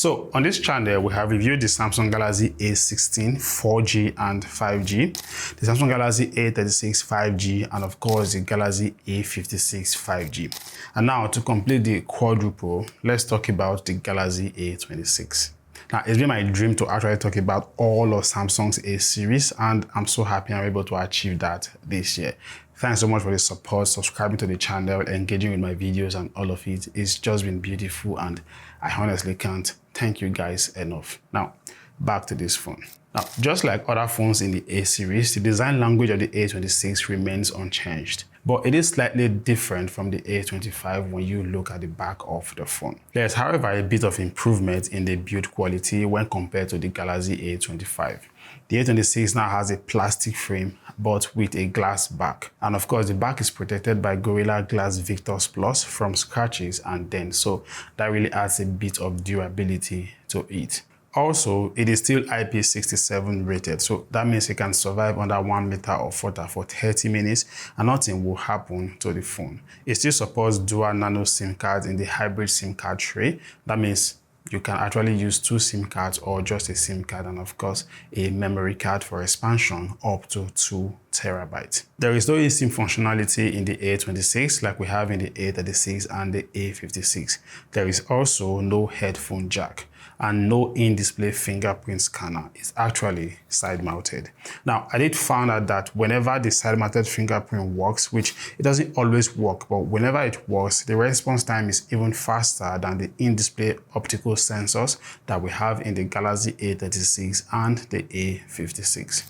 So on this channel, we have reviewed the Samsung Galaxy A16 4G and 5G, the Samsung Galaxy A36 5G, and of course the Galaxy A56 5G. And now to complete the quadruple, let's talk about the Galaxy A26. Now, it's been my dream to actually talk about all of Samsung's A series, and I'm so happy I'm able to achieve that this year. Thanks so much for the support, subscribing to the channel, engaging with my videos and all of it. It's just been beautiful, and I honestly can't thank you guys enough. Now, back to this phone. Now, just like other phones in the A series, the design language of the A26 remains unchanged, but it is slightly different from the A25 when you look at the back of the phone. There's, however, a bit of improvement in the build quality when compared to the Galaxy A25. The A26 now has a plastic frame, but with a glass back. And of course, the back is protected by Gorilla Glass Victus Plus from scratches and dents, so that really adds a bit of durability to it. Also, it is still IP67 rated, so that means it can survive under 1 liter of water for 30 minutes and nothing will happen to the phone. It still supports dual nano SIM cards in the hybrid SIM card tray. That means you can actually use 2 SIM cards or just a SIM card, and of course a memory card for expansion up to 2 terabytes. There is no eSIM functionality in the A26 like we have in the A36 and the A56. There is also no headphone jack and no in-display fingerprint scanner. It's actually side-mounted. Now, I did find out that whenever the side-mounted fingerprint works, which it doesn't always work, but whenever it works, the response time is even faster than the in-display optical sensors that we have in the Galaxy A36 and the A56.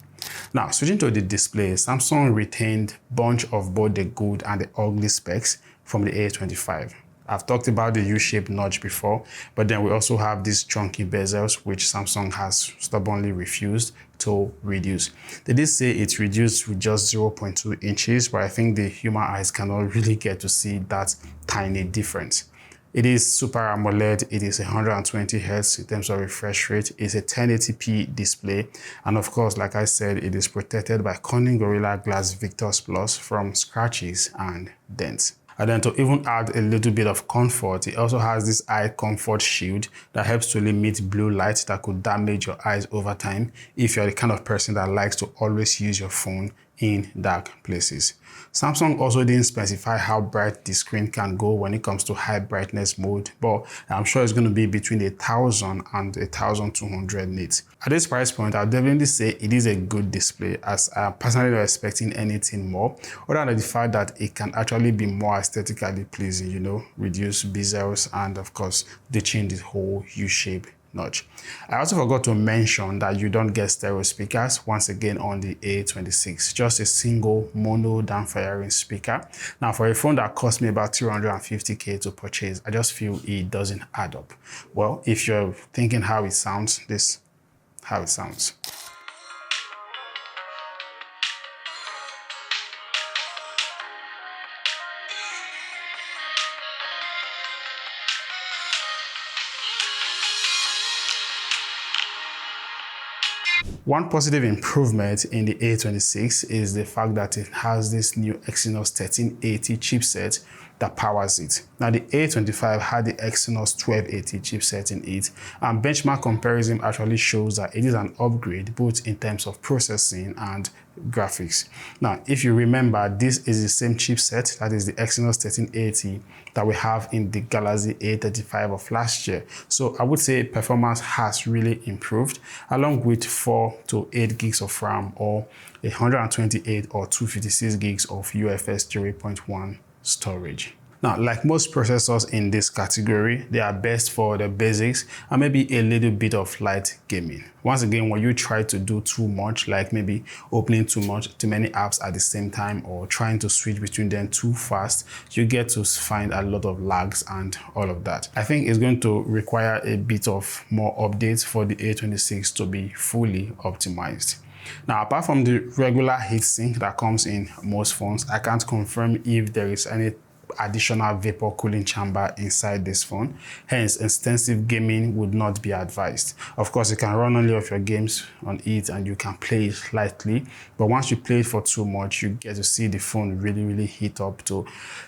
Now, switching to the display, Samsung retained a bunch of both the good and the ugly specs from the A25. I've talked about the U-shaped notch before, but then we also have these chunky bezels, which Samsung has stubbornly refused to reduce. They did say it's reduced with just 0.2 inches, but I think the human eyes cannot really get to see that tiny difference. It is Super AMOLED, it is 120 Hz in terms of refresh rate, it's a 1080p display, and of course, like I said, it is protected by Corning Gorilla Glass Victus Plus from scratches and dents. And then to even add a little bit of comfort, it also has this eye comfort shield that helps to limit blue light that could damage your eyes over time if you're the kind of person that likes to always use your phone in dark places. Samsung also didn't specify how bright the screen can go when it comes to high brightness mode, but I'm sure it's going to be between 1000 and 1200 nits. At this price point, I'll definitely say it is a good display, as I'm personally not expecting anything more, other than the fact that it can actually be more aesthetically pleasing, you know, reduce bezels and of course ditching the whole U-shape notch. I also forgot to mention that you don't get stereo speakers once again on the A26, just a single mono down-firing speaker. Now, for a phone that cost me about 250k to purchase, I just feel it doesn't add up. Well, if you're thinking how it sounds, this is how it sounds. One positive improvement in the A26 is the fact that it has this new Exynos 1380 chipset that powers it. Now, the A25 had the Exynos 1280 chipset in it, and benchmark comparison actually shows that it is an upgrade both in terms of processing and graphics. Now, if you remember, this is the same chipset, that is the Exynos 1380 that we have in the Galaxy A35 of last year. So I would say performance has really improved, along with 4 to 8 gigs of RAM or 128 or 256 gigs of UFS 3.1 storage. Now, like most processors in this category, they are best for the basics and maybe a little bit of light gaming. Once again, when you try to do too much, like maybe opening too many apps at the same time or trying to switch between them too fast, you get to find a lot of lags and all of that. I think it's going to require a bit of more updates for the A26 to be fully optimized. Now, apart from the regular heatsink that comes in most phones, I can't confirm if there is any additional vapor cooling chamber inside this phone. Hence, extensive gaming would not be advised. Of course, you can run only of your games on it and you can play it lightly. But once you play it for too much, you get to see the phone really heat up to,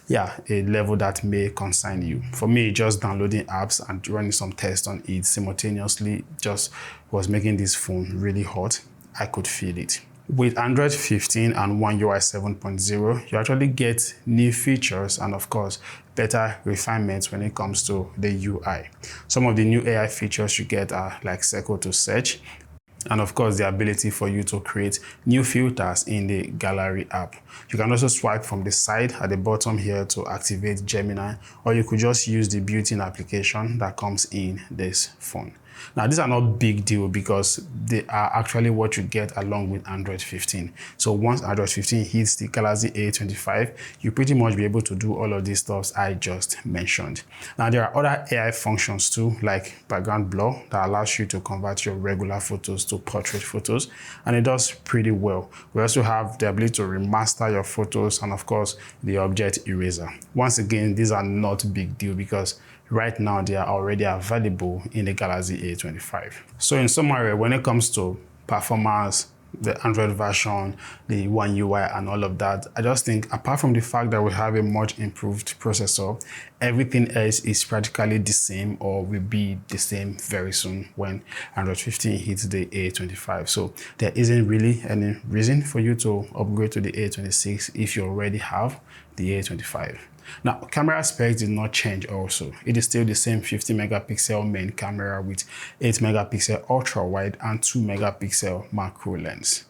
a level that may concern you. For me, just downloading apps and running some tests on it simultaneously just was making this phone really hot. I could feel it. With Android 15 and One UI 7.0, you actually get new features and of course, better refinements when it comes to the UI. Some of the new AI features you get are like Circle to Search, and of course, the ability for you to create new filters in the Gallery app. You can also swipe from the side at the bottom here to activate Gemini, or you could just use the built-in application that comes in this phone. Now, these are not big deal because they are actually what you get along with Android 15. So once Android 15 hits the Galaxy A25, you pretty much be able to do all of these stuff I just mentioned. Now, there are other AI functions too, like background blur that allows you to convert your regular photos to portrait photos, and it does pretty well. We also have the ability to remaster your photos and of course, the object eraser. Once again, these are not big deal because right now they are already available in the Galaxy A25. So in summary, when it comes to performance, the Android version, the One UI and all of that, I just think apart from the fact that we have a much improved processor, everything else is practically the same or will be the same very soon when Android 15 hits the A25. So there isn't really any reason for you to upgrade to the A26 if you already have the A25. Now, camera specs did not change also. It is still the same 50 megapixel main camera with 8 megapixel ultra wide and 2 megapixel macro lens.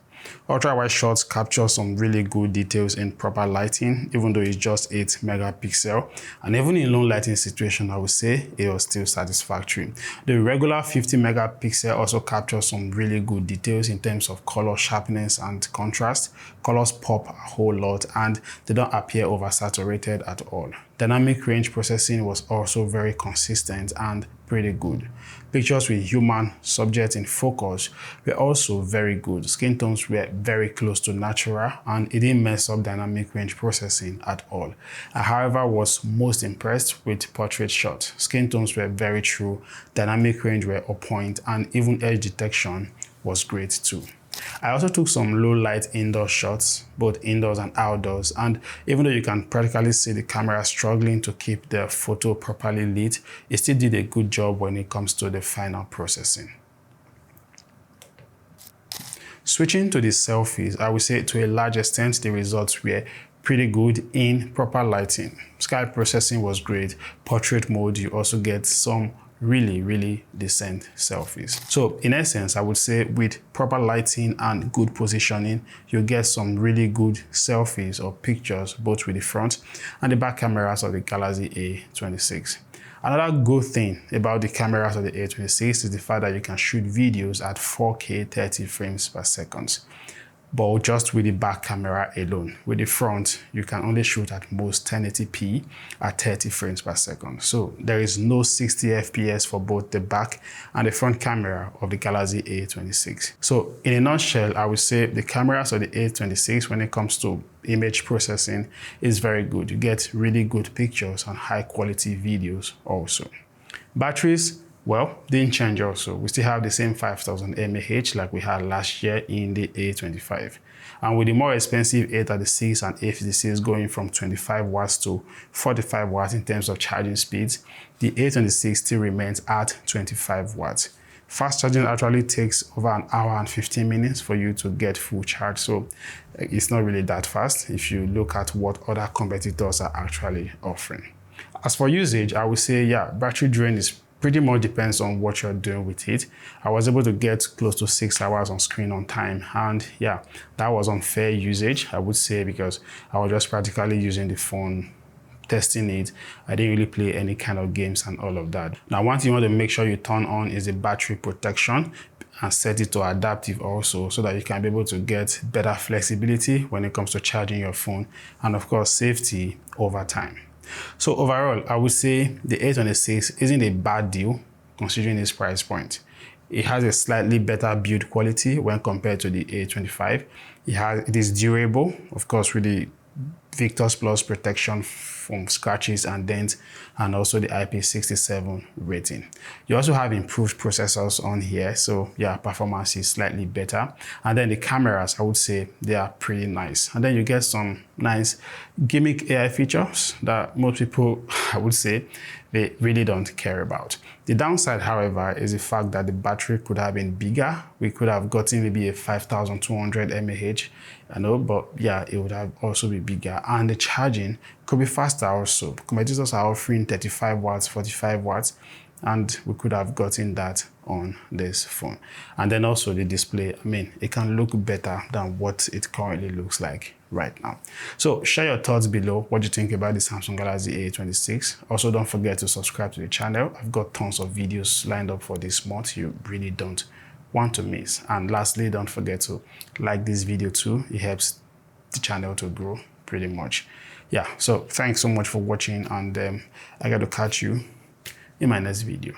Ultra wide shots capture some really good details in proper lighting, even though it's just 8 megapixel. And even in low lighting situation, I would say it was still satisfactory. The regular 50 megapixel also captures some really good details in terms of color sharpness and contrast. Colors pop a whole lot and they don't appear oversaturated at all. Dynamic range processing was also very consistent and pretty good. Pictures with human subjects in focus were also very good. Skin tones were very close to natural and it didn't mess up dynamic range processing at all. I, however, was most impressed with portrait shots. Skin tones were very true, dynamic range were on point, and even edge detection was great too. I also took some low light indoor shots, both indoors and outdoors, and even though you can practically see the camera struggling to keep the photo properly lit, it still did a good job when it comes to the final processing. Switching to the selfies, I would say to a large extent the results were pretty good in proper lighting. Sky processing was great. Portrait mode, you also get some really decent selfies. So in essence, I would say with proper lighting and good positioning, you get some really good selfies or pictures both with the front and the back cameras of the Galaxy A26. Another good thing about the cameras of the A26 is the fact that you can shoot videos at 4K 30 frames per second. But just with the back camera alone. With the front, you can only shoot at most 1080p at 30 frames per second. So there is no 60 FPS for both the back and the front camera of the Galaxy A26. So in a nutshell, I would say the cameras of the A26 when it comes to image processing is very good. You get really good pictures and high quality videos also. Batteries, well, didn't change also. We still have the same 5000 mAh like we had last year in the A25. And with the more expensive A36 and A56 going from 25 watts to 45 watts in terms of charging speeds, the A26 still remains at 25 watts. Fast charging actually takes over an hour and 15 minutes for you to get full charge, so it's not really that fast if you look at what other competitors are actually offering. As for usage, I would say, battery drain is pretty much depends on what you're doing with it. I was able to get close to 6 hours on screen on time, and that was on fair usage, I would say, because I was just practically using the phone, testing it. I didn't really play any kind of games and all of that. Now, one thing you want to make sure you turn on is the battery protection and set it to adaptive also, so that you can be able to get better flexibility when it comes to charging your phone, and of course safety over time. So overall, I would say the A26 isn't a bad deal considering its price point. It has a slightly better build quality when compared to the A25. It is durable, of course, with the Victus Plus protection from scratches and dents, and also the IP67 rating. You also have improved processors on here, so yeah, performance is slightly better. And then the cameras, I would say they are pretty nice. And then you get some nice gimmick AI features that most people, I would say, they really don't care about. The downside, however, is the fact that the battery could have been bigger. We could have gotten maybe a 5200 mAh, I know, but yeah, it would have also be bigger. And the charging could be faster also. Competitors are offering 35 watts, 45 watts, and we could have gotten that on this phone. And then also the display, I mean, it can look better than what it currently looks like right now. So share your thoughts below, what you think about the Samsung Galaxy A26. Also, don't forget to subscribe to the channel. I've got tons of videos lined up for this month you really don't want to miss. And lastly, don't forget to like this video too. It helps the channel to grow pretty much. Yeah, so thanks so much for watching, and I got to catch you in my next video.